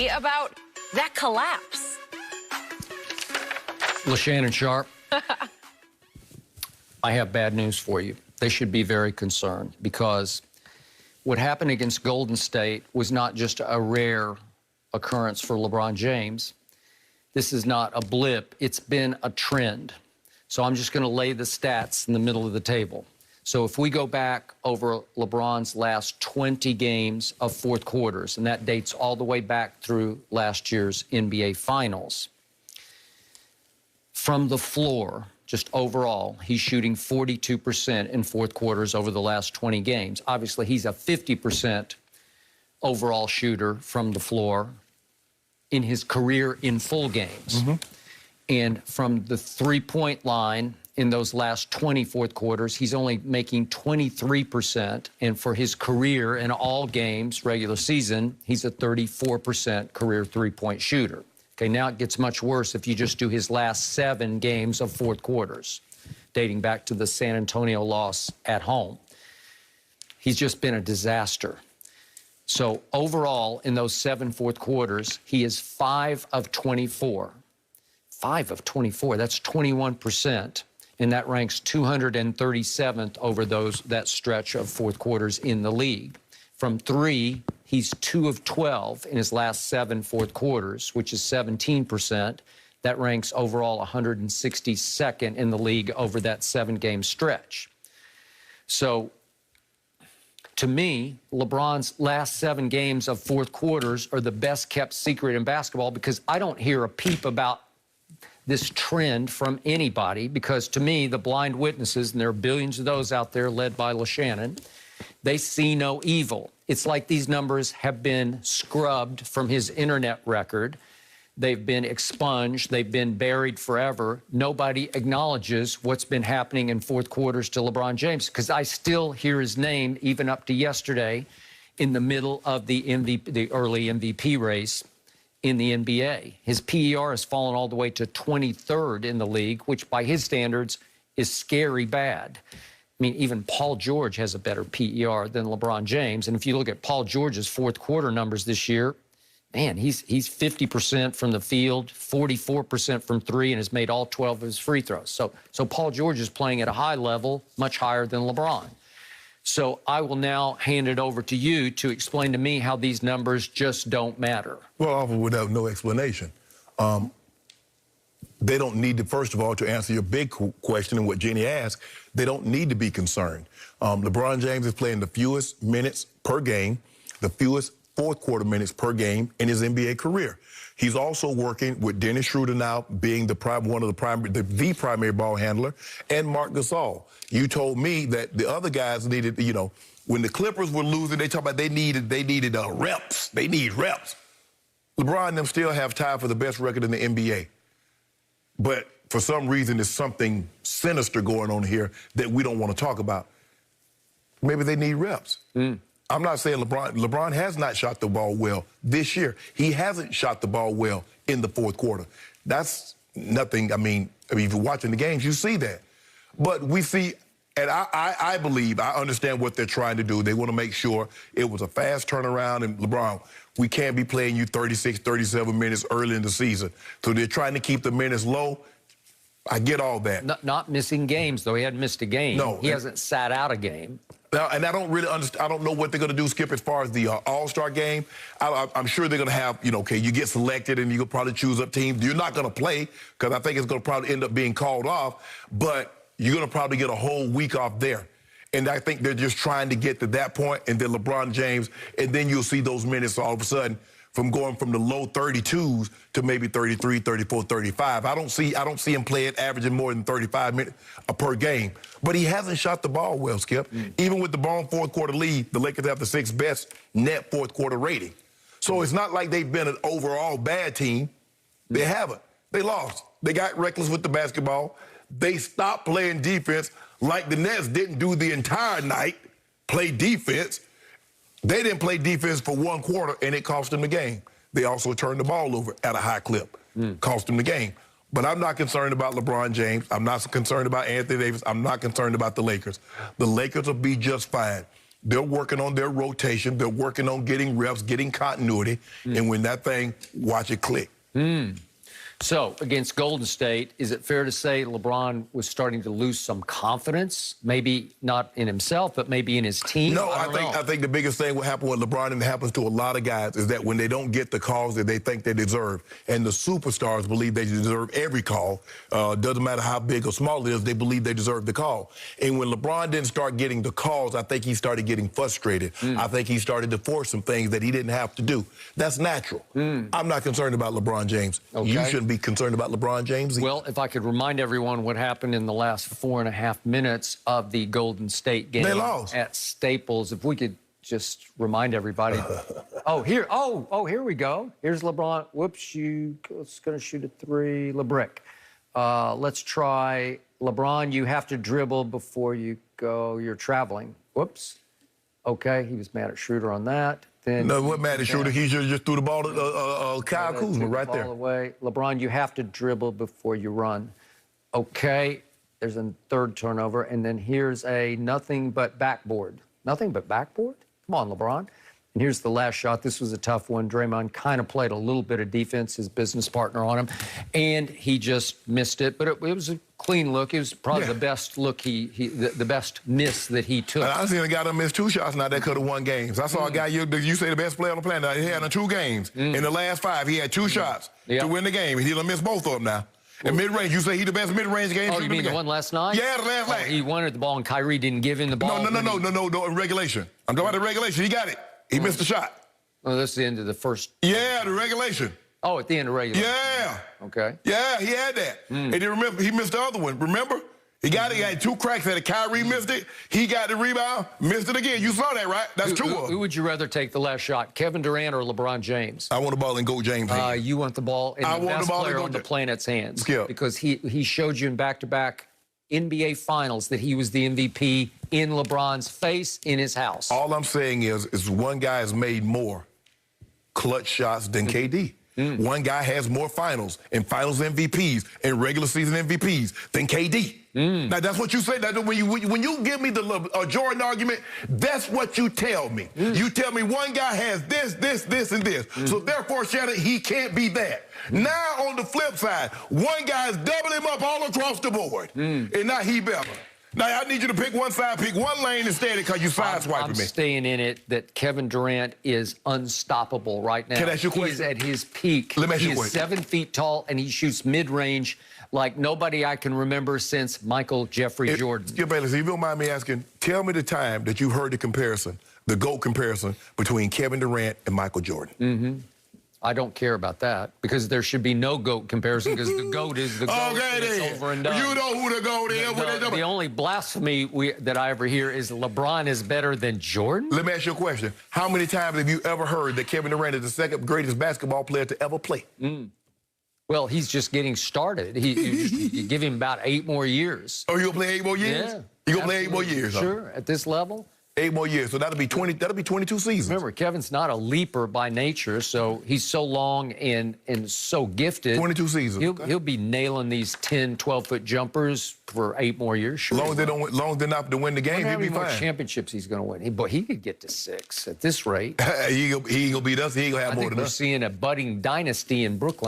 about that collapse. Shannon Sharp, I have bad news for you. They should be very concerned because what happened against Golden State was not just a rare occurrence for LeBron James. This is not a blip. It's been a trend. So I'm just going to lay the stats in the middle of the table. So if we go back over LeBron's last 20 games of fourth quarters, and that dates all the way back through last year's NBA Finals, from the floor, just overall, he's shooting 42% in fourth quarters over the last 20 games. Obviously, he's a 50% overall shooter from the floor in his career in full games. And from the three-point line in those last 20 fourth quarters, he's only making 23%. And for his career in all games, regular season, he's a 34% career three-point shooter. Okay, now it gets much worse if you just do his last 7 games of fourth quarters, dating back to the San Antonio loss at home. He's just been a disaster. So overall, in those 7 fourth quarters, he is 5 of 24. 5 of 24, that's 21%. And that ranks 237th over that stretch of fourth quarters in the league. From 3, he's 2 of 12 in his last 7 fourth quarters, which is 17%. That ranks overall 162nd in the league over that 7-game stretch. So, to me, LeBron's last 7 games of fourth quarters are the best-kept secret in basketball because I don't hear a peep about this trend from anybody because, to me, the blind witnesses, and there are billions of those out there led by Shannon, they see no evil. It's like these numbers have been scrubbed from his internet record. They've been expunged. They've been buried forever. Nobody acknowledges what's been happening in fourth quarters to LeBron James because I still hear his name, even up to yesterday, in the middle of the early MVP race in the NBA. His PER has fallen all the way to 23rd in the league, which by his standards is scary bad. I mean, even Paul George has a better PER than LeBron James. And if you look at Paul George's fourth quarter numbers this year, man, he's 50% from the field, 44% from 3, and has made all 12 of his free throws. So Paul George is playing at a high level, much higher than LeBron. So I will now hand it over to you to explain to me how these numbers just don't matter. Well, without no explanation. They don't need to, first of all, to answer your big question and what Jenny asked, they don't need to be concerned. LeBron James is playing the fewest minutes per game, the fewest fourth quarter minutes per game in his NBA career. He's also working with Dennis Schroeder now being the primary ball handler, and Marc Gasol. You told me that the other guys needed, you know, when the Clippers were losing, they talk about they needed reps. They need reps. LeBron and them still have tied for the best record in the NBA. But for some reason, there's something sinister going on here that we don't want to talk about. Maybe they need reps. I'm not saying LeBron has not shot the ball well this year. He hasn't shot the ball well in the fourth quarter. That's nothing. I mean, if you're watching the games, you see that. But we see, and I believe, I understand what they're trying to do. They want to make sure it was a fast turnaround. And LeBron, we can't be playing you 36, 37 minutes early in the season. So they're trying to keep the minutes low. I get all that. Not missing games, though. He hadn't missed a game. No. He hasn't sat out a game. Now, and I don't really understand. I don't know what they're going to do, Skip, as far as the All-Star game. I'm sure they're going to have, you know, okay, you get selected and you'll probably choose up teams. You're not going to play because I think it's going to probably end up being called off, but you're going to probably get a whole week off there. And I think they're just trying to get to that point, and then LeBron James, and then you'll see those minutes all of a sudden from going from the low 32s to maybe 33, 34, 35. I don't see him playing averaging more than 35 minutes per game. But he hasn't shot the ball well, Skip. Even with the ball fourth quarter lead, the Lakers have the 6th best net fourth quarter rating. So it's not like they've been an overall bad team. They haven't. They lost. They got reckless with the basketball. They stopped playing defense like the Nets didn't do the entire night, play defense. They didn't play defense for 1 quarter, and it cost them the game. They also turned the ball over at a high clip. Cost them the game. But I'm not concerned about LeBron James. I'm not concerned about Anthony Davis. I'm not concerned about the Lakers. The Lakers will be just fine. They're working on their rotation. They're working on getting reps, getting continuity. And when that thing, watch it click. So, against Golden State, is it fair to say LeBron was starting to lose some confidence? Maybe not in himself, but maybe in his team? No, I think the biggest thing what happened with LeBron, and it happens to a lot of guys, is that when they don't get the calls that they think they deserve, and the superstars believe they deserve every call, doesn't matter how big or small it is, they believe they deserve the call. And when LeBron didn't start getting the calls, I think he started getting frustrated. I think he started to force some things that he didn't have to do. That's natural. I'm not concerned about LeBron James. Okay. You shouldn't be concerned about LeBron James. Well, if I could remind everyone what happened in the last 4.5 minutes of the Golden State game. They lost. At Staples. If we could just remind everybody. Here we go. Here's LeBron. Whoops, it's going to shoot a three. LeBrick. Let's try LeBron. You have to dribble before you go. You're traveling. Whoops. Okay, he was mad at Schroeder on that. No, what mad at Schroeder? He just threw the ball to Kyle Kuzma right there. Away. LeBron, you have to dribble before you run. Okay, there's a third turnover, and then here's a nothing but backboard. Nothing but backboard? Come on, LeBron. And here's the last shot. This was a tough one. Draymond kind of played a little bit of defense, his business partner on him, and he just missed it. But it was a clean look. It was probably the best look the best miss that he took. I seen a guy that missed 2 shots now that could have won games. I saw a guy, you say the best player on the planet, he had 2 games. In the last 5, he had 2 shots to win the game. He done missed both of them now. And mid-range, you say he the best mid-range game shooter. Oh, you mean the one last night? Yeah, the last night. He wanted the ball and Kyrie didn't give him the ball? No, in regulation. I'm talking about the regulation. He got it. He missed the shot. Oh, that's the end of the first. Yeah, the regulation. Oh, at the end of regulation. Yeah. Okay. Yeah, he had that. And then remember, he missed the other one. Remember? He got it. He had 2 cracks at it. Kyrie missed it. He got the rebound, missed it again. You saw that, right? That's 2 of them. Who would you rather take the last shot, Kevin Durant or LeBron James? I want the ball in Go James' hands. You want the ball in the best player on the planet's hands. Skip. Because he showed you in back-to-back NBA Finals that he was the MVP in LeBron's face in his house. All I'm saying is one guy has made more clutch shots than KD. One guy has more finals and finals MVPs and regular season MVPs than KD. Now, that's what you say. That when you give me the Jordan argument, that's what you tell me. You tell me one guy has this, and this. So, therefore, Shannon, he can't be that. Now, on the flip side, one guy is doubling him up all across the board. And now he better. Now, I need you to pick one side, pick one lane instead because you sideswiping me. I'm staying in it that Kevin Durant is unstoppable right now. Can I ask you a question? He's at his peak. Let me ask you a He is question. 7 feet tall, and he shoots mid-range like nobody I can remember since Michael Jeffrey Jordan. Skip Bayless, if you don't mind me asking, tell me the time that you heard the comparison, the GOAT comparison between Kevin Durant and Michael Jordan. I don't care about that because there should be no GOAT comparison because the GOAT is the GOAT. Okay, It's over and done. You know who the GOAT is. The only blasphemy that I ever hear is LeBron is better than Jordan? Let me ask you a question. How many times have you ever heard that Kevin Durant is the second greatest basketball player to ever play? Well, he's just getting started. You give him about 8 more years. Oh, you gonna play 8 more years? Yeah. You gonna play 8 more years? Sure, at this level. 8 more years. So that'll be 22 seasons. Remember, Kevin's not a leaper by nature, so he's so long and so gifted. 22 seasons. He'll be nailing these 10, 12-foot jumpers for 8 more years. Sure. As long as they're not to win the game, he'll be How many more fine. championships he's going to win? But he could get to 6 at this rate. he ain't gonna beat us. He ain't gonna have I more think than we're us. seeing a budding dynasty in Brooklyn.